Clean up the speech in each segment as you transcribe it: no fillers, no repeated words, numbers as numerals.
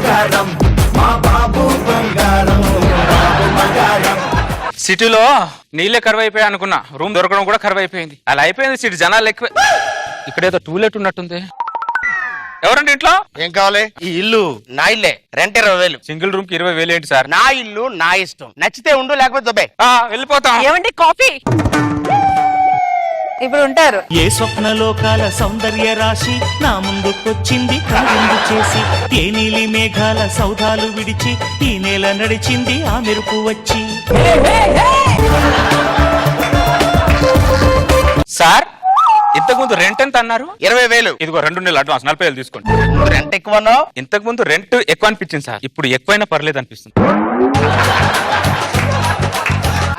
బంగారం మా బాబు బంగారం బాబు బంగారం. సిటీలో నీళ్ళే కరువు అయిపోయా అనుకున్నా, రూమ్ దొరకడం కూడా కరువు అయిపోయింది. అలా అయిపోయింది సిటీ, జనాలు ఎక్కువ. ఇక్కడేదో టూలెట్ ఉన్నట్టుంది. ఎవరండి ఇంట్లో? ఏం కావాలి? ఈ ఇల్లు నా ఇల్లే, రెంట్ 20,000. సింగిల్ రూమ్ కి 20,000 ఏంటి సార్? నా ఇల్లు నా ఇష్టం, నచ్చితే ఉండు లేకపోతే దుబాయ్. వెళ్ళిపోతాం. ఏమండి కాఫీ? ఇప్పుడు ఉంటారు. ఏ స్వప్నలోకాల సౌందర్య రాశి నా ముందుకొచ్చింది కనువిందు చేసి, ఏ నీలి మేఘాల సౌధాలు విడిచి ఈ నేల నడిచింది ఆ మెరుపు వచ్చి. సార్ ఇంతకు ముందు రెంట్ ఎంత అన్నారు? 20,000. ఇదిగో 2 నెలలు అడ్వాన్స్ 40,000 తీసుకోండి. రెంట్ ఎక్కువనో? ఇంతకు ముందు రెంట్ ఎక్కువ అనిపించింది సార్, ఇప్పుడు ఎక్కువైనా పర్లేదు అనిపిస్తుంది.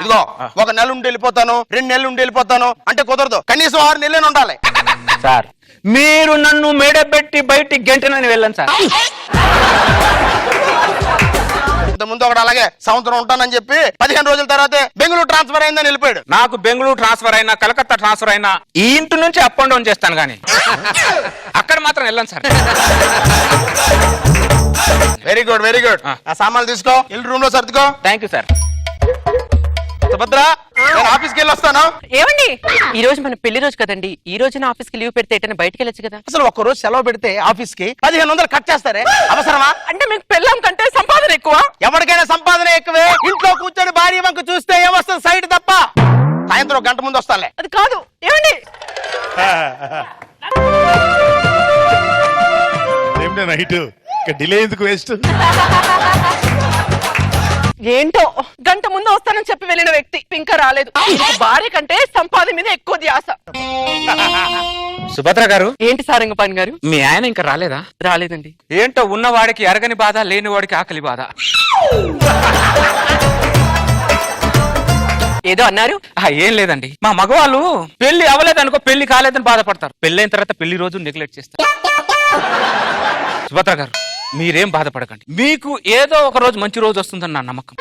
ఇదిగో 1 నెల ఉండి వెళ్ళిపోతాను, 2 నెలలు ఉండి వెళ్ళిపోతాను అంటే కుదరదు, కనీసం 6 నెలలు ఉండాలి. సార్ మీరు నన్ను మేడబెట్టి బయటికి గంటనని వెళ్ళండి సార్. ముందు ఒకటి అలాగే సంవత్సరం ఉంటానని చెప్పి 15 రోజుల తర్వాత బెంగళూరు ట్రాన్స్ఫర్ అయిందని వెళ్ళిపోయాడు. నాకు బెంగళూరు ట్రాన్స్ఫర్ అయినా కలకత్తా ట్రాన్స్ఫర్ అయినా ఈ ఇంటి నుంచి అప్ అండ్ డౌన్ చేస్తాను కానీ అక్కడ మాత్రం వెళ్ళండి sir. Very good very good. ఆ సామాన్లు తీసుకో, ఇల్లు రూమ్ లో సర్దుకో. Thank you sir. సుభద్ర నేను ఆఫీస్కి వెళ్ళి వస్తాను. ఏమండి ఈ రోజు మన పెళ్లి రోజు కదండి, ఈ రోజున ఆఫీస్ కి లీవ్ పెడితే ఎటైనా బయటకు వెళ్ళొచ్చు కదా. అసలు ఒక్క రోజు సెలవు పెడితే ఆఫీస్ కి 1500 కట్ చేస్తారే, అవసరమా? అంటే మీకు పెళ్ళాం కంటే సంపాదన ఎక్కువ. ఎవరికైనా సంపాదన ఎక్కువే. ఇంట్లో కూర్చొని భార్య వంక చూస్తే ఏమొస్తుంది? సైడ్ తప్ప. సాయంత్రం 1 గంట ముందు వస్తాలే. అది కాదు. ఏమండి ఏమిటో నైట్ డిలే ఎందుకు వేస్ట్? ఏంటో గంట ముందు వస్తానని చెప్పి వెళ్ళిన వ్యక్తి ఇంకా రాలేదు. భార్య కంటే సంపాదన మీద ఎక్కువ ధ్యాస. సుభద్ర గారు. ఏంటి సారంగపాణి గారు? మీ ఆయన ఇంకా రాలేదా? రాలేదండి. ఏంటో ఉన్నవాడికి అరగని బాధ, లేని వాడికి ఆకలి బాధ. ఏదో అన్నారు? ఏం లేదండి, మా మగవాళ్ళు పెళ్లి అవ్వలేదనుకో పెళ్లి కాలేదని బాధపడతారు, పెళ్ళైన తర్వాత పెళ్లి రోజు నెగ్లెక్ట్ చేస్తారు. సుభద్ర గారు మీరేం బాధపడకండి, మీకు ఏదో ఒక రోజు మంచి రోజు వస్తుందని నా నమ్మకం.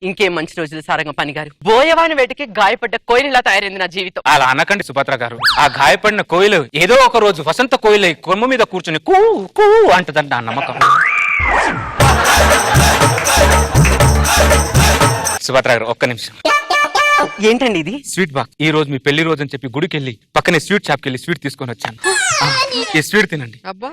ఇంకేం మంచి రోజులు సారంగపాణి గారు. బోయవాని వేటకి గాయపడ్డ కోయిలలా తయారైంది నా జీవితం. అలా అనకండి సుభద్ర గారు, ఆ గాయపడిన కోయిలు ఏదో ఒక రోజు వసంత కోయిలై కొమ్మ మీద కూర్చుని కూ కూ అంటదండి నా నమ్మకం. సుభద్ర గారు ఒక్క నిమిషం. ఏంటండి ఇది? Sweet box. ఈ రోజు మీ పెళ్లి రోజు అని చెప్పి గుడికి వెళ్ళి పక్కనే స్వీట్ షాప్కి వెళ్ళి స్వీట్ తీసుకొని వచ్చాను. ఈ స్వీట్ తినండి. అబ్బా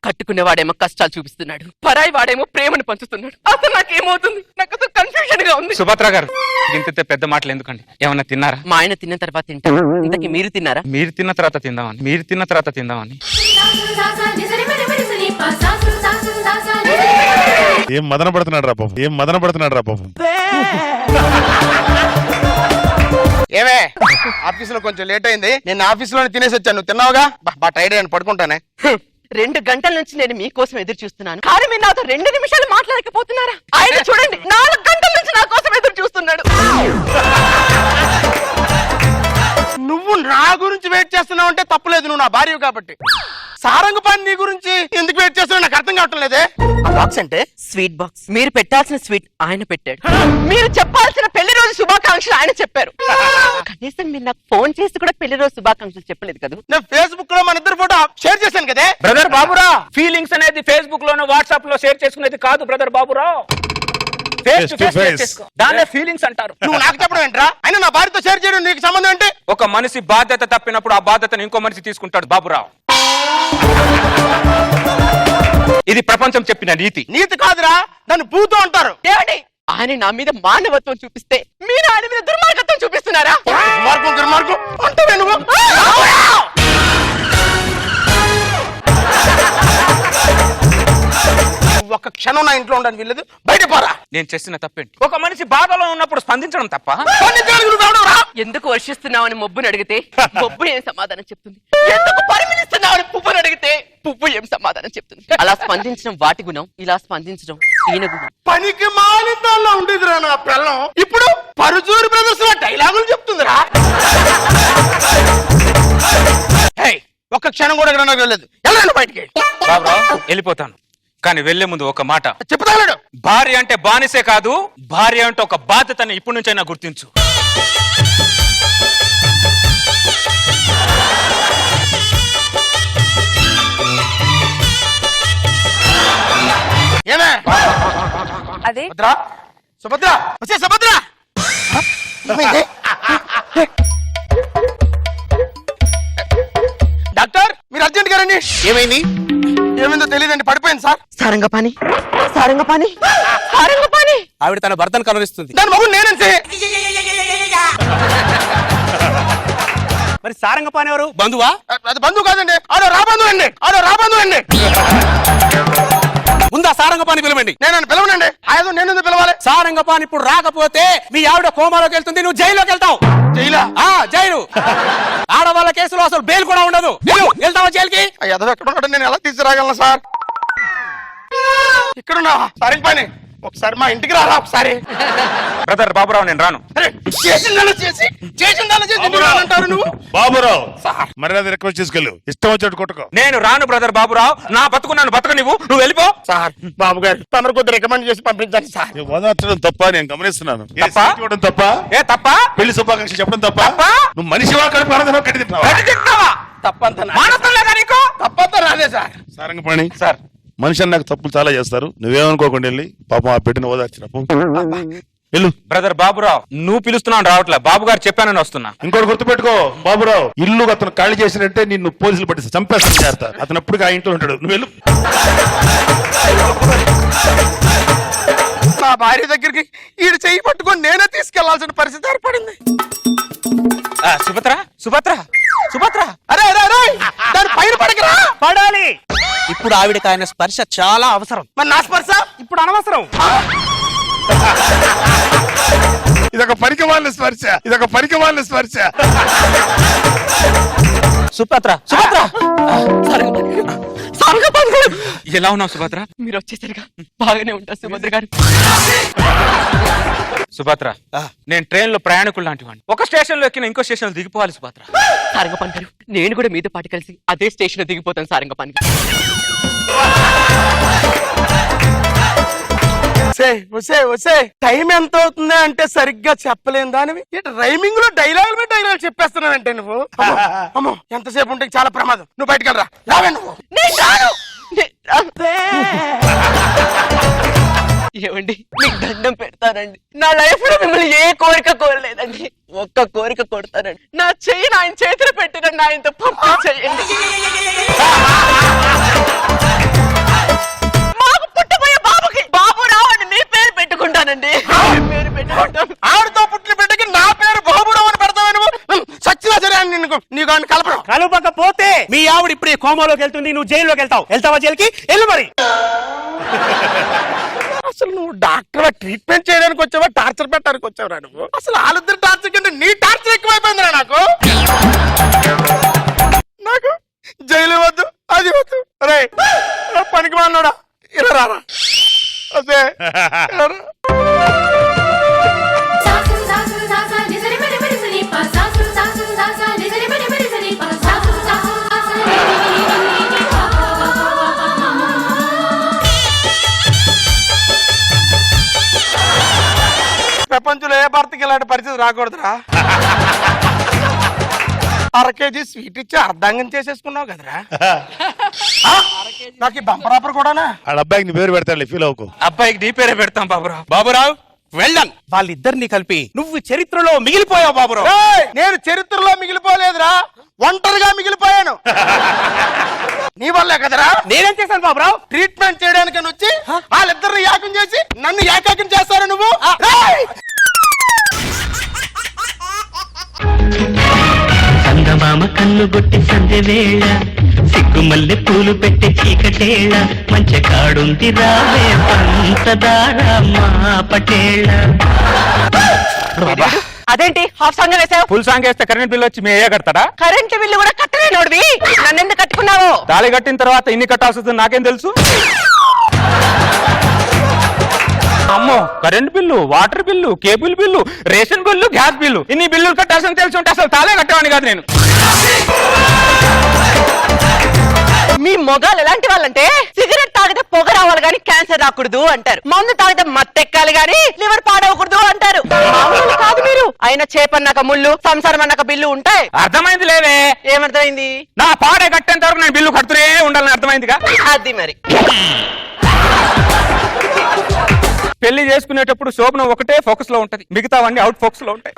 కట్టుకునేవాడేమో కష్టాలు చూపిస్తున్నాడు, పరాయి వాడేమో ప్రేమను పంచుతున్నాడు. అసలు నాకేమవుతుంది? నాకు అసలు కన్ఫ్యూజన్ గా ఉంది. సుభద్ర గారు ఇంత పెద్ద మాటలు ఎందుకండి? ఏమన్నా తిన్నారా? మా ఆయన తిన్న తర్వాత తింటాను. ఇంతకీ మీరు తిన్నారా? మీరు తిన్న తర్వాత తిందామని. మీరు తిన్న తర్వాత తిందామని. ఏం మదన పడుతున్నాడు రా పాపం, ఏం మదన పడుతున్నాడు రా పాపం. ఏమే ఆఫీస్ లో కొంచెం లేట్ అయింది, నేను ఆఫీస్ లోనే తినేసి వచ్చాను. నువ్వు తిన్నావుగా? బా టైడ్ అయ్యాను, పడుకుంటానే. 2 గంటల నుంచి నేను మీకోసం ఎదురు చూస్తున్నాను, కానీ మీరు నాతో 2 నిమిషాలు మాట్లాడకపోతున్నారా? ఆయన చూడండి 4 గంటల నుంచి నా కోసం ఎదురు చూస్తున్నాడు. నువ్వు నా గురించి వెయిట్ చేస్తున్నావు అంటే తప్పులేదు, నువ్వు నా భార్య కాబట్టి. సారంగపాణి నీ గురించి ఎందుకు వెయిట్ చేస్తున్నావు నాకు అర్థం కావటం లేదే. ఆ బాక్స్ అంటే స్వీట్ బాక్స్. మీరు పెట్టాల్సిన స్వీట్ ఆయన పెట్టాడు, మీరు చెప్పాల్సిన పెళ్లి రోజు శుభాకాంక్షలు ఆయన చెప్పారు. కనీసం మీరు నాకు ఫోన్ చేసి కూడా పెళ్లి రోజు శుభాకాంక్షలు చెప్పలేదు కదా. నేను ఫేస్బుక్ లో మన ఇద్దరు ఫోటో షేర్ చేశాను కదే. బ్రదర్ బాబురావు, ఫీలింగ్స్ అనేది ఫేస్బుక్ లోనో వాట్సాప్ లో షేర్ చేసుకునేది కాదు brother Baburao. Face to face చేసుకో, దాన్నే ఫీలింగ్స్ అంటారు. నువ్వు నాకు చెప్పడం ఏంట్రా? అయినా నా భార్యతో షేర్ చేయడం నీకు సంబంధం ఏంటి? ఒక మనిషి బాధ్యత తప్పినప్పుడు ఆ బాధ్యతను ఇంకో మనిషి తీసుకుంటాడు బాబురావు. ఇది ప్రపంచం చెప్పిన నీతి. నీతి కాదురా, దాన్ని భూతో అంటారు. ఏమండి ఆయన నా మీద మానవత్వం చూపిస్తే మీరు ఆయన మీద దుర్మార్గత్వం చూపిస్తున్నారా? దుర్మార్గం అంటే నువ్వు ఒక్క క్షణం నా ఇంట్లో ఉండని వీళ్ళదు, బయట పోరా. నేను చేసిన తప్పేంటి? ఒక మనిషి బాధలో ఉన్నప్పుడు స్పందించడం తప్ప? ఎందుకు వర్షిస్తున్నావని మొబ్బుని అడిగితే మొబ్బు ఏం సమాధానం చెప్తుంది? ఎందుకు పరిమిస్తున్నావని పువ్వుని అడిగితే పువ్వు ఏం సమాధానం చెప్తుంది? అలా స్పందించడం వాటి గుణం, ఇలా స్పందించడం ఈయన గుణం. పనికి మాలిందాల్లో ఉండేదిరా నా పిల్లం, ఇప్పుడు పరుచూరి ప్రదర్శన డైలాగులు చెప్తుందిరా. ఒక్క క్షణం కూడా నాకు వెళ్ళలేదు. వెళ్ళండి బయటికి. బాబురావు వెళ్ళిపోతాను. కానీ వెళ్లే ముందు ఒక మాట. చెప్పుతాడు. భార్య అంటే బానిసే కాదు, భార్య అంటే ఒక బాధ్యతని ఇప్పటి నుంచైనా గుర్తించు. ఏమే అదే భద్రా, సుభద్ర వచ్చే సుభద్ర. ఏమైంది? డాక్టర్ మీరు అర్జెంట్ గారండి. ఏమైంది? ఏమైందో తెలియదండి, పడిపోయింది సార్. సారంగపాణి సారంగపాణి సారంగపాణి. ఆవిడ తన భర్తను కలవరిస్తుంది. దాని మగుడు నేనంటే. మరి సారంగపాణి ఎవరు? బంధువా? అది బంధువు కాదండి, ఆడో రాబంధు అండి, ఆడో రాబంధు అండి. ముందా సారంగపాణి పిలవండి. నేను పిలవనండి. ఆయన నేను పిలవాలి. సారంగపాణి ఇప్పుడు రాకపోతే మీ ఆవిడ కోమాలోకి వెళ్తుంది, నువ్వు జైల్లోకి వెళ్తావు. జైలా? జైలు. ఆడవాళ్ళ కేసులో అసలు బెయిల్ కూడా ఉండదు. వెళ్తావా జైలుకి? ఎదవ ఎక్కడ ఉన్నాడు, నేను ఎలా తీసుకురాగలను సార్? ఇక్కడున్నా సారింగ్ పని. ఒకసారి మా ఇంటికి రారా ఒకసారి. బ్రదర్ బాబురావు నేను రాను. అరే చేసిందాలో చేసి ఎందుకు రానంటారు నువ్వు? బాబురావు మర్యాద రిక్వెస్ట్ చేసుకెళ్ళు, ఇష్టం వచ్చినట్టు కొట్టుకో. నేను రాను బ్రదర్ బాబురావు, నా బతుకు నన్ను బతక నువ్వు వెళ్ళిపో. సార్ బాబు గారు తమరు కొద్ది రికమెండ్ చేసి పంపించండి సార్. ఈ ఓదార్చడం తప్ప నేను గమనిస్తున్నాను. ఏ తప్పా? సీట్ ఇవ్వడం తప్ప, ఏ తప్ప? పెళ్లి శుభాకాంక్షలు చెప్పడం తప్ప, తప్పా? నువ్వు మనిషివా కడుపు ఆనందం కట్టి తింటావా? గడ్డి తింటావా? తప్పంత మానసం లేదా నీకు? తప్పంతా రాదే సార్. సారంగపాణి సార్ మనిషి నాకు తప్పులు చాలా చేస్తారు, నువ్వేమనుకోకుండా వెళ్ళి పాపం ఆ పెట్టిన ఓదార్చినప్పు వెళ్ళు. బ్రదర్ బాబురావు నువ్వు పిలుస్తున్నావు రావట్లే, బాబు గారు చెప్పానని వస్తున్నా. ఇంకోటి గుర్తుపెట్టుకో బాబురావు, ఇల్లు అతను ఖాళీ చేసినట్టే నిన్ను పోలీసులు పట్టిస్తే చంపేస్తాను చేస్తారు. అతను అప్పుడు ఆ ఇంట్లో ఉంటాడు, నువ్వు వెళ్ళు. నా భార్య దగ్గరికి ఈడు చెయ్యి పట్టుకొని నేనే తీసుకెళ్లాల్సిన పరిస్థితి ఏర్పడింది. సుభద్ర సుభద్ర సుభద్ర అరే అరే అరే దాని పైన పడకరా. పడాలి. ఇప్పుడు ఆవిడకి ఆయన స్పర్శ చాలా అవసరం. మరి నా స్పర్శ ఇప్పుడు అనవసరం. ఇదొక పనికిమాలిన స్పర్శ, ఇదొక పనికిమాలిన స్పర్శ. సుభద్ర సుభద్ర సారంగపాణి గారు ఎలా ఉన్నావు సుభద్ర? మీరు వచ్చేసరిగా బాగానే ఉంటారు సుభద్ర గారు. సుభద్ర నేను ట్రైన్ లో ప్రయాణికులు లాంటి వాడిని. ఒక స్టేషన్ లో ఎక్కిన ఇంకో స్టేషన్ లో దిగిపోవాలి సుభద్ర. సారంగపాణి గారు నేను కూడా మీతో పాటు కలిసి అదే స్టేషన్ లో దిగిపోతాను సారంగపాణి గారు. వసే టైం ఎంత అవుతుంది అంటే సరిగ్గా చెప్పలేను దానివి. రైమింగ్ లో డైలాగ్ చెప్పేస్తున్నావంటే నువ్వు. అమ్మో ఎంతసేపు ఉంటే చాలా ప్రమాదం. నువ్వు బయటకు వెళ్ళరా. రావే నువ్వు. నేను రాను. ఏమండి మీకు దండం పెడతానండి, నా లైఫ్ లో మిమ్మల్ని ఏ కోరిక కోరలేదండి, ఒక్క కోరిక కొడతానండి. నా చెయ్యి ఆయన చేతిలో పెట్టినండి, ఆయనతో పంపించేయండి. మాకు పుట్టబోయే బాబుకి బాబురావు అని మీ పేరు పెట్టుకుంటానండి. పేరు పెట్టుకుంటాను. ఆవిడతో పుట్టిన బిడ్డకి నా పేరు బాబురావు అని పెడతావా నువ్వు? సచ్చినా సరే అని నీకు ఆయన కలపడం. కలపకపోతే మీ ఆవిడ ఇప్పుడు ఈ కోమాలోకి వెళ్తుంది, నువ్వు జైల్లోకి వెళ్తావు. వెళ్తావా జైలుకి? వెళ్ళు మరి. అసలు నువ్వు డాక్టర్ ట్రీట్మెంట్ చేయడానికి వచ్చావా, టార్చర్ పెట్టడానికి వచ్చావురా నువ్వు? అసలు వాళ్ళిద్దరు టార్చర్ కంటే నీ టార్చర్ ఎక్కువైపోయిందిరా నాకు. నాకు జైలు వద్దు, అది వద్దు. రే పనికి మానోడా ఇలా రారా. అదే సాసు సాసు సాసా నిజరి మరి మరి సని పా సాసు సాసు సాసా నిజరి మరి మరి సని పా సాసు సాసు సాసా నిజరి పా. ప్రపంచంలో ఏ భర్తకి ఇలాంటి పరిస్థితి రాకూడదురా. అర కేజీ స్వీట్ ఇచ్చి అర్ధాంగం చేసేసుకున్నావు కదరా. నాకు ఈ బంపర్ ఆఫర్ కూడానా? వాళ్ళ అబ్బాయికి నీ పేరు పెడతాడు, ఫీల్ అవ్వకు. అబ్బాయికి నీ పేరే పెడతాం బాబురావు. బాబురావు వెళ్ళాను. వాళ్ళిద్దరిని కలిపి నువ్వు చరిత్రలో మిగిలిపోయావు బాబురావు. ఏయ్, నేను చరిత్రలో మిగిలిపోలేదురా, ఒంటరిగా మిగిలిపోయాను. నీ వల్లే కదరా. నేనేం చేశాను బాబురావు? ట్రీట్మెంట్ చేయడానికి వచ్చి వాళ్ళిద్దరిని ఏకం చేసి నన్ను ఏకాకం చేస్తాను నువ్వు. ఏయ్! సంగమామ కన్ను గొట్టి సందె వేళ, సిగ్గుమల్లె పూలు పెట్టే చీకటేళ, మంచి కాడుంది రావే పంచదార మా పటేళ. అదేంటి హాఫ్ సాంగ్ వేసావు? ఫుల్ సాంగ్ వేస్తే కరెంట్ బిల్ వచ్చి మీ అయ్యా కడతాడా? కరెంట్ బిల్లు కూడా కట్టలేనోడివి నన్ను ఎందుకు కట్టుకున్నావు? తాళి కట్టిన తర్వాత ఇన్ని కట్టాల్సి వస్తుంది నాకేం తెలుసు. అమ్మో current bill, water bill, cable bill, ration bill, gas bill, ఇన్ని బిల్లులు కట్టాల్సిన తెలిసి ఉంటే అసలు తాళే కట్టేవాడిని కాదు నేను. మీ మొగాలు ఎలాంటి వాళ్ళంటే సిగరెట్ తాగితే పొగ రావాలి గాని క్యాన్సర్ రాకూడదు అంటారు. మందు తాగితే మత్తెక్కాలి గాని లివర్ పాడవకూడదు అంటారు. మామూలు కాదు మీరు. అయినా చేపన్నాక ముళ్ళు, సంసారం అన్నాక బిల్లు ఉంటాయి. అర్థమైంది లేవే. ఏమర్థమైంది? నా పాడే కట్టేంత వరకు నేను బిల్లు కడుతూనే ఉండాలని అర్థమైందిగా. అది మరి. పెళ్లి చేసుకునేటప్పుడు శోభనం ఒకటే ఫోకస్ లో ఉంటది, మిగతావన్నీ అవుట్ ఫోకస్ లో ఉంటాయి.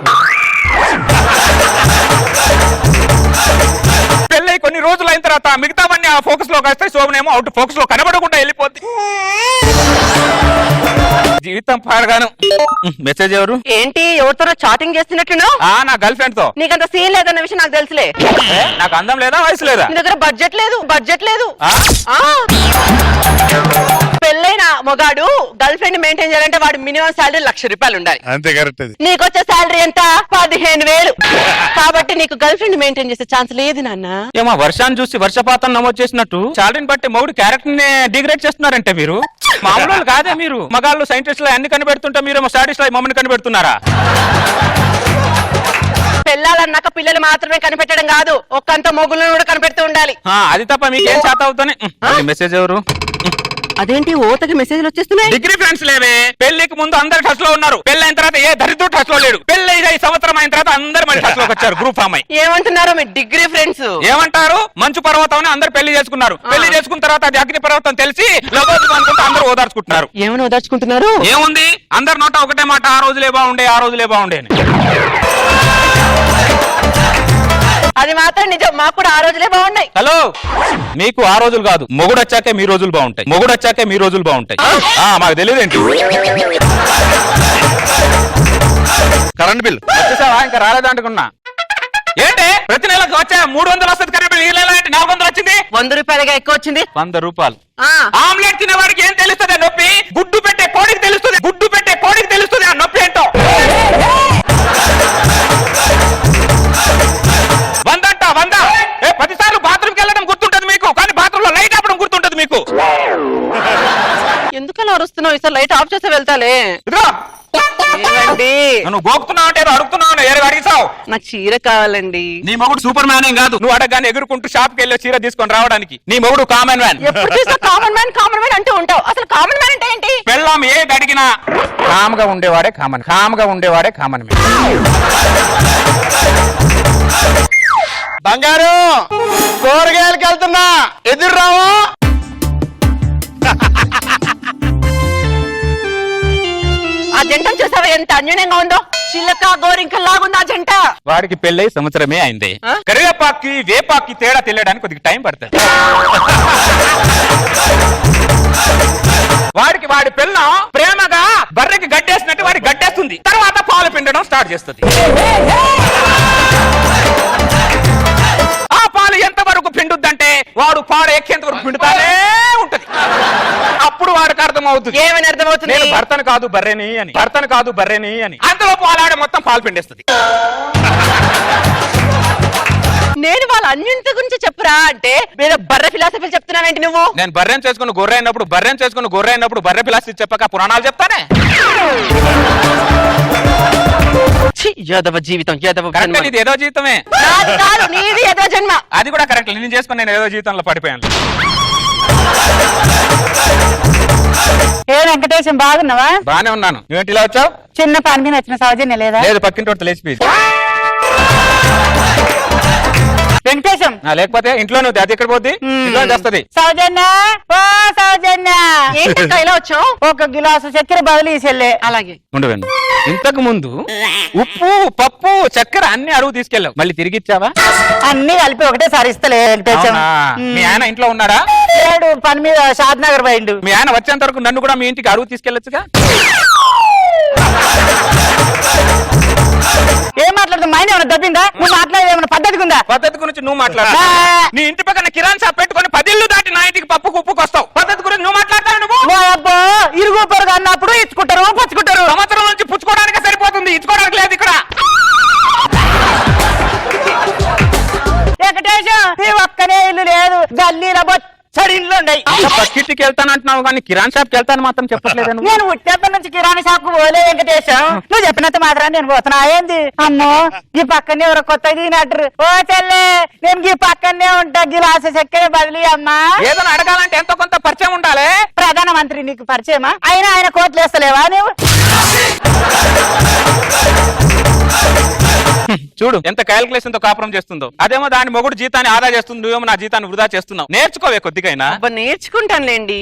పెళ్ళై కొన్ని రోజులు అయిన తర్వాత మిగతావన్నీ ఆ ఫోకస్ లోకి వస్తాయి, శోభనేమో అవుట్ ఫోకస్ లో కనబడకుండా వెళ్ళిపోద్ది. జీవితం పాడగాను. మెసేజ్ ఎవరు? ఏంటి ఎవరితో చాటింగ్ చేస్తున్నట్టును? నా గర్ల్ ఫ్రెండ్ తో. నీకంత సీన్ లేదన్న విషయం నాకు తెలుసులే. నాకు అందం లేదా, వయసు లేదా? నీ దగ్గర బడ్జెట్ లేదు. పెళ్ళైన మొగాడు గర్ల్ ఫ్రెండ్ మెయింటైన్ చేయాలంటే వాడు మినిమం శాలరీ ₹1,00,000 ఉండాలి. అంతే కరెక్ట్ అది. నీకొచ్చే శాలరీ ఎంత? 15,000. కాబట్టి నీకు గర్ల్ ఫ్రెండ్ మెయింటైన్ చేసే ఛాన్స్ లేదు నాన్న. ఏమో వర్షాన్ని చూసి వర్షపాతం నమోదు చేసినట్టు శాలరీని బట్టి మొగుడు క్యారెక్టర్ ని డిగ్రేడ్ చేస్తున్నారంటే మీరు మామూలు కాదే. మీరు మగాళ్ళు సైంటిస్ట్ లో అన్ని కనిపెడుతుంటే మీరేమో స్టాటిస్ట్ లో మమ్మల్ని కనిపెడుతున్నారా? పెళ్ళాలన్నాక పిల్లలు మాత్రమే కనిపెట్టడం కాదు, ఒక్కంత మొగులను కూడా కనిపెడుతూ ఉండాలి. అది తప్ప మీకేం చేత అవుతానే. మెసేజ్ ఎవరు? అదేంటి ఓతకి మెసేజ్లు వచ్చేస్తున్నాయి? డిగ్రీ ఫ్రెండ్స్ లేవే. పెళ్లికి ముందు అందరు టచ్ లో ఉన్నారు, పెళ్ళైన తర్వాత ఏ దరిద్ర టచ్ లో లేడు. పెళ్లి 5 సంవత్సరం అయిన తర్వాత అందరు మళ్ళీ టచ్ లోకి వచ్చారు, గ్రూప్ ఫామ్ అయ్యి. ఏమంటున్నారు మీ డిగ్రీ ఫ్రెండ్స్? ఏమంటారు? మంచు పర్వతం అందరు పెళ్లి చేసుకున్నారు. పెళ్లి చేసుకున్న తర్వాత అది అగ్ని పర్వతం తెలిసి లబోదిబో అనుకుంటే అందరూ ఓదార్చుకుంటున్నారు. ఏమని ఓదార్చుకుంటున్నారు? ఏముంది, అందరి నోట ఒకటే మాట, ఆ రోజులే బాగుండే అని. అది మాత్రం నిజం, మాకు కూడా ఆ రోజులే బాగున్నాయి. హలో, మీకు ఆ రోజులు కాదు, మొగుడు వచ్చాకే మీ రోజులు బాగుంటాయి. మాకు తెలియదేంటి? కరెంట్ బిల్ వచ్చేసావా? ఇంకా రాలేదంటుకున్నా. ఏంటి ప్రతి నెలకు వచ్చా 300 వస్తుంది కరెంట్ బిల్, ఈ నెల ఏంటి 400 వచ్చింది? ₹100 ఎక్కువ వచ్చింది. ₹100. ఆమ్లెట్ తినేవాడికి ఏం తెలుస్తుంది నొప్పి? గుడ్డు పెట్టే కోడికి తెలుస్తుంది ఆ నొప్పి ఏంటో. 100 10 సార్లు బాత్రూమ్కి వెళ్ళడం గుర్తుంటది మీకు, కానీ బాత్రూమ్ లో లైట్ ఆపడం గుర్తుంటది మీకు. ఎందుకలా అరుస్తున్నావు? ఈసారి లైట్ ఆఫ్ చేస్తే వెళ్తాలే. ఇదిగో ఏమండి, నువ్వు గోకుతున్నావు అంటే అడుగుతున్నావు, ఏదో అడిగిసావు. నాకు చీర కావాలండి. నీ మొగుడు సూపర్ మ్యాన్ ఏం కాదు, నువ్వు అడగగానే ఎగురుకుంటూ షాప్ కి వెళ్ళి చీర తీసుకొని రావడానికి. నీ మొగుడు కామన్ మ్యాన్. ఎప్పుడు చూసినా కామన్ మ్యాన్ అంటూ ఉంటావు. అసలు కామన్ మ్యాన్ అంటే ఏంటి? పెళ్ళాం ఏది అడిగినా కామ్ గా ఉండేవాడే కామన్ మ్యాన్. బంగారు కూరగాయలకి వెళ్తున్నా, ఎదురు రావు. ఆ జంటను చూసావా ఎంత అన్యోన్యంగా ఉందో? చిల్లక గోరింకల్లాగుంది ఆ జంట. వాడికి పెళ్ళై సంవత్సరమే అయింది. కరివేపాకి వేపాకి తేడా తెలియడానికి కొద్దిగా టైం పడుతుంది. వాడి పిల్ల ప్రేమగా బర్రెకి గడ్డేసినట్టు వాడికి గడ్డేస్తుంది, తర్వాత పాలు పిండడం స్టార్ట్ చేస్తుంది. ఆ పాలు ఎంత వరకు పిండుద్దంటే వాడు పాలు ఎక్కేంత వరకు పిండుతానే ఉంటది. అప్పుడు వాడికి అర్థమవుతుంది. ఏమని అర్థమవుతుంది? నేను భర్తను కాదు బర్రెని అని. అంతలో పాలాడ మొత్తం పాలు పిండేస్తుంది. నేను వాళ్ళ అన్యంత గురించి చెప్పురా అంటే వేరే బర్రె ఫిలాసఫీలు చెప్తున్నావేంటి నువ్వు? నేను బర్రెం చేసుకుని గొర్రె అయినప్పుడు బర్రె ఫిలాసఫీ చెప్పక పురాణాలు చెప్తానే. యాదవ జీవితం, యాదవ జన్మ. ఇది ఏదో జీవితమే. నాది కాదు, నీది ఏదో జన్మ. అది కూడా కరెక్ట్. నేను చేసుకుని నేను ఏదో జీవితంలో పడిపోయాను. ఏ వెంకటేశం, బాగున్నావా? బానే ఉన్నాను. నువ్వేంటి ఇలా వచ్చావు? చిన్న పని మీద వచ్చిన సౌజన్య లేదా? లేదు, పక్కింటి లేచిపోయి. వెంకటేశం లేకపోతే ఇంట్లో నువ్వు అది ఎక్కడ పోద్ది? ఇంట్లో చేస్తుంది. సౌజన్య, ఓ సౌజన్య, ఏంటంటే ఇలా వచ్చావు? 1 గిలాసు చక్కెర బదులు ఈ చెల్లె. అలాగే ఉండవండి. ఇంతకు ముందు ఉప్పు పప్పు చక్కెర అన్ని అరువు తీసుకెళ్ళావు, మళ్ళీ తిరిగి ఇచ్చావా? అన్ని కలిపి ఒకటేసారి ఇస్తలే వెంకటేశం. మీ ఆయన ఇంట్లో ఉన్నాడా? లేడు, పని మీద షాద్ నగర్ పోయిండు. మీ ఆయన వచ్చేంత వరకు నన్ను కూడా మీ ఇంటికి అరువు తీసుకెళ్ళొచ్చుగా. ఏం మాట్లాడుతుంది? మైండ్ ఏమైనా దబ్బిందా? నువ్వు మాట్లాడేది ఏమైనా పద్ధతి ఉందా? పద్ధతి గురించి నువ్వు మాట్లాడు. నీ ఇంటి పక్కన కిరాణ్ షాప్ పెట్టుకొని 10 ఇళ్ళు దాటి నా ఇంటికి పప్పు కుప్పుకు వస్తావు. పద్ధతి గురించి నువ్వు మాట్లాడతావు. నువ్వు అబ్బో, ఇరుగు పొరుగు అన్నప్పుడు ఇచ్చుకుంటారు, పుచ్చుకుంటారు. సంవత్సరం నుంచి పుచ్చుకోవడానికి సరిపోతుంది, ఇచ్చుకోవడానికి లేదు ఇక్కడ. వెంకటేశం, ఈ ఒక్కనే ఇల్లు లేదు, గల్లీల సరే ఇంట్లో ఉండయి. పక్కింటికి వెళ్తాను అంటున్నావు కానీ కిరాణ్ షాప్కి వెళ్తాను మాత్రం చెప్పట్లేదు నువ్వు. నేను ఉట్టేపటి నుంచి కిరాణా షాప్ కు పోలే వెంకటేశం. నువ్వు చెప్పినంత మాత్రం నేను పోతున్నా ఏంది అమ్మో ఈ పక్కనే ఎవరో కొత్త దిగినట్టు. ఓ చెల్లె నేను ఈ పక్కనే ఉంటా గిలాస చెక్కే బదిలీ అమ్మా. ఏదైనా అడగాలంటే ఎంతో కొంత పరిచయం ఉండాలి. ప్రధానమంత్రి నీకు పరిచయమా? అయినా ఆయన కోట్లు వేస్తలేవా నువ్వు? చూడు ఎంత క్యాల్కులేషన్ తో కాపురం చేస్తుందో. అదేమో దాని మొగుడు జీతాన్ని ఆదా చేస్తుంది, నువ్వేమో నా జీతాన్ని వృధా చేస్తున్నావు. నేర్చుకోవే కొద్దిగైనా. నేర్చుకుంటానులేండి.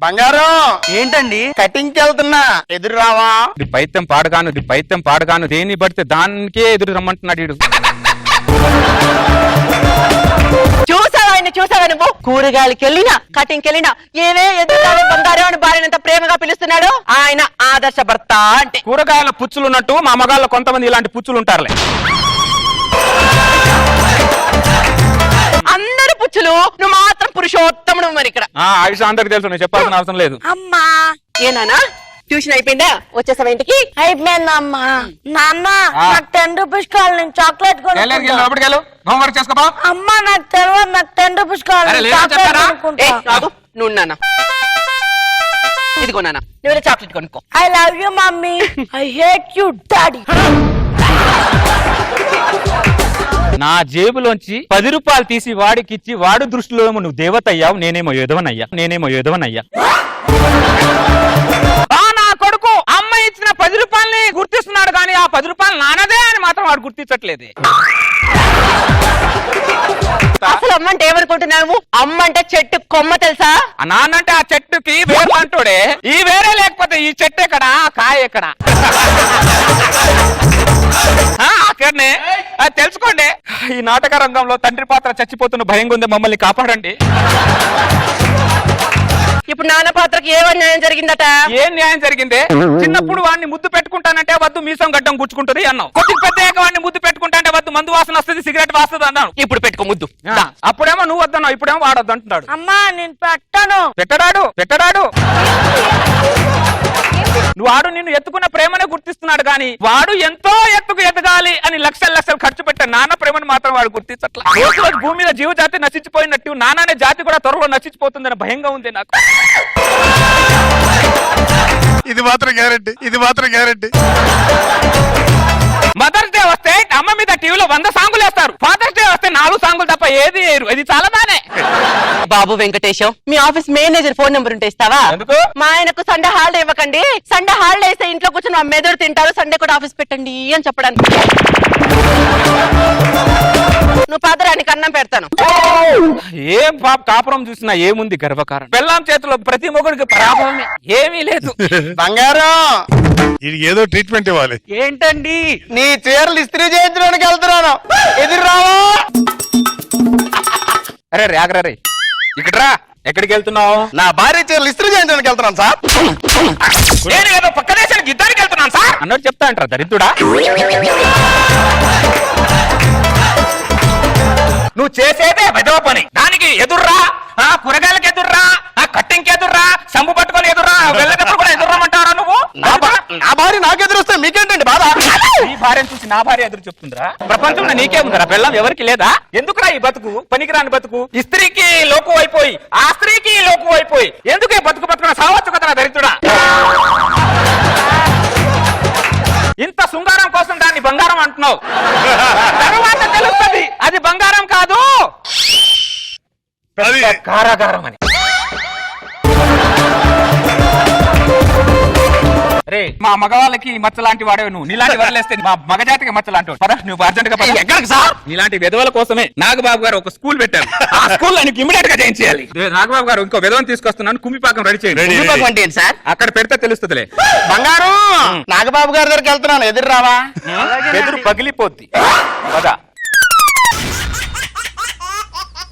బంగారం ఏంటండి కటింగ్ కి వెళ్తున్నా ఎదురు రావా? ఇది పైత్యం పాడగాను దేన్ని పడితే దానికే ఎదురు రమ్మంటున్నాడు వీడు. చూసావా నువ్వు? కూరగాయలకి వెళ్ళినా కటింగ్కి వెళ్ళినా ఏమే ఎదురు బంగారం అని భార్యనంత ప్రేమగా పిలుస్తున్నాడు. ఆయన ఆదర్శ భర్త అంటే. కూరగాయల పుచ్చులు ఉన్నట్టు మా మగాళ్ళలో కొంతమంది ఇలాంటి పుచ్చులు ఉంటారులే. అందరు పుచ్చులు, నువ్వు మాత్రం పురుషోత్తముడు. మరి ఇక్కడ ఆ విషయం అందరికి తెలుసు, నేను చెప్పాల్సిన అవసరం లేదు. అమ్మా ఏనానా ట్యూషన్ అయిపోయిందా? వచ్చేసావా ఇంటికి? అయిపోయిందమ్మా. నాన్న నాకు 10 రూపీస్ కావాలి, నేను చాక్లెట్ హోంవర్క్ చేసుకోపా. అమ్మా నాకు తెలియదు, నాకు 10 రూపీస్ కావాలి, చాక్లెట్ కొనుక్కుంటా. కాదు నువ్వు నాన్న, ఇదిగో నాన్న, నువ్వు చాక్లెట్ కొనుక్కో. I love you mummy, I hate you daddy. నా జేబులోంచి 10 రూపాయలు తీసి వాడికి ఇచ్చి వాడు దృష్టిలో ఏమో నువ్వు దేవత అయ్యావు, నేనేమో యోధవనయ్యా. నా కొడుకు అమ్మ ఇచ్చిన 10 రూపాయలని గుర్తిస్తున్నాడు కానీ ఆ 10 రూపాయలు నానదే అని మాత్రం వాడు గుర్తించట్లేదు. అసలు అమ్మ అంటే ఏమనుకుంటున్నావు? అమ్మ అంటే చెట్టు కొమ్మ తెలుసా? ఆ నాన్నంటే ఆ చెట్టుకి వేరు అంటాడే. ఈ వేరే లేకపోతే ఈ చెట్టు ఎక్కడ, కాయ ఎక్కడ? అక్కడనే తెలుసుకోండి. ఈ నాటక రంగంలో తండ్రి పాత్ర చచ్చిపోతున్న భయంగా ఉంది, మమ్మల్ని కాపాడండి. ఇప్పుడు నాన్న పాత్రకి ఏ న్యాయం జరిగిందట? ఏం న్యాయం జరిగిందే? చిన్నప్పుడు వాడిని ముద్దు పెట్టుకుంటానంటే వద్దు మీసం గడ్డం గుచ్చుకుంటది అన్నావు. కొద్దిగా పెద్ద వాడిని ముద్దు పెట్టుకుంటానంటే వద్దు మందు వాసన వస్తుంది, సిగరెట్ వాస్తుంది అన్నాను. ఇప్పుడు పెట్టుకో ముద్దు. అప్పుడేమో నువ్వు వద్దన్నావు, ఇప్పుడేమో వాడొద్దు అంటున్నాడు. అమ్మా నేను పెట్టను. పెట్టడాడు నువ్వు వాడు నిన్ను ఎత్తుకున్న ప్రేమనే గుర్తిస్తున్నాడు కానీ వాడు ఎంతో ఎత్తుకు ఎదగాలి అని లక్షలు ఖర్చు పెట్టే నాన్న ప్రేమను మాత్రం వాడు గుర్తించట్లా. రోజు భూమి మీద జీవజాతి నశించిపోయినట్టు నాన్ననే జాతి కూడా త్వరలో నశించిపోతుందని భయంగా ఉంది నాకు. ఇది మాత్రం గ్యారెంటీ. మదర్స్ డే వస్తే అమ్మ మీద టీవీలో 100 సాంగులు వేస్తారు. ఫాదర్స్ డే వస్తే 4 సాంగులు తప్ప ఏది వేరు. ఇది చాలా బానే. బాబు వెంకటేశం, మీ ఆఫీస్ మేనేజర్ ఫోన్ నెంబర్ ఉంటే ఇస్తావా? ఎందుకు? మా ఆయనకు సండే హాలిడే ఇవ్వకండి. సండే హాలిడే ఇస్తే ఇంట్లో కూర్చొని మా మెదడు తింటారు, సండే కూడా ఆఫీస్ పెట్టండి అని చెప్పడానికి. నువ్వు పాదరానికి అన్నం పెడతాను. ఏం కాపురం చూసినా ఏముంది గర్వకారణం? బెల్లం చేతిలో ప్రతి మొగుడికి పరాభవమే, ఏమీ లేదు. బంగారం ఇది ఏదో ట్రీట్మెంట్ ఇవ్వాలి. ఏంటండి? నీ చీరలు ఇస్త్రీ చేయించడానికి వెళ్తున్నాను, ఎదురు రావా? అరే రే ఇక్కడ రా. ఎక్కడికి వెళ్తున్నావు? నా భార్య చీరలు ఇస్త్రీ చేయించడానికి వెళ్తున్నాను సార్. నేను ఏదో పక్క దేశానికి యుద్ధానికి వెళ్తున్నాను సార్ అన్నట్టు చెప్తా అంటారా దరిద్రుడా? నువ్వు చేసేదే వెదవ పని. దానికి ఎదుర్రా, కూరగాయలకు ఎదుర్రా, కట్టింగ్కి ఎదుర్రా, సంబు పట్టుకొని ఎదుర్రా, వెళ్ళేటప్పుడు కూడా ఎదుర్రామంటారా నువ్వు? నా భార్య నాకు ఎదురొస్తే మీకేంటండి బాధ? నీ భార్యను చూసి నా భార్య ఎదురు చెప్తుందిరా? ప్రపంచంలో నీకే ఉందిరా బెల్లం, ఎవరికి లేదా? ఎందుకురా ఈ బతుకు, పనికిరాని బతుకు? ఈ స్త్రీకి లోకు అయిపోయి ఆ స్త్రీకి లోకు అయిపోయి ఎందుకు ఈ బతుకున సావచ్చు కదా దరిద్రుడా? ఇంత శృంగారం కోసం దాన్ని బంగారం అంటున్నావు, తర్వాత తెలుస్తుంది అది బంగారం కాదు, కారాగారం అని. రే మా మగవాళ్ళకి మచ్చ లాంటి వాడేవి నువ్వు. నీలాంటి వదిలేస్తే మా మగజాతికి మచ్చ లాంటి వాడు. నువ్వు అర్జెంట్ గా ఎక్కడికి సార్? నీలాంటి విధవల కోసమే నాగబాబు గారు ఒక స్కూల్ పెట్టారు. ఆ స్కూల్ ఆయనకి ఇమీడియట్ గా జాయిన్ చేయాలి. నాగబాబు గారు ఇంకో విధవని తీసుకొస్తున్నాను, కుమ్మిపాకం రెడీ చేయండి. సార్ అక్కడ పెడితే తెలుస్తుందిలే. బంగారం నాగబాబు గారి దగ్గరికి వెళ్తున్నాను, ఎదురు రావా? ఎదురు పగిలిపోద్ది. పద.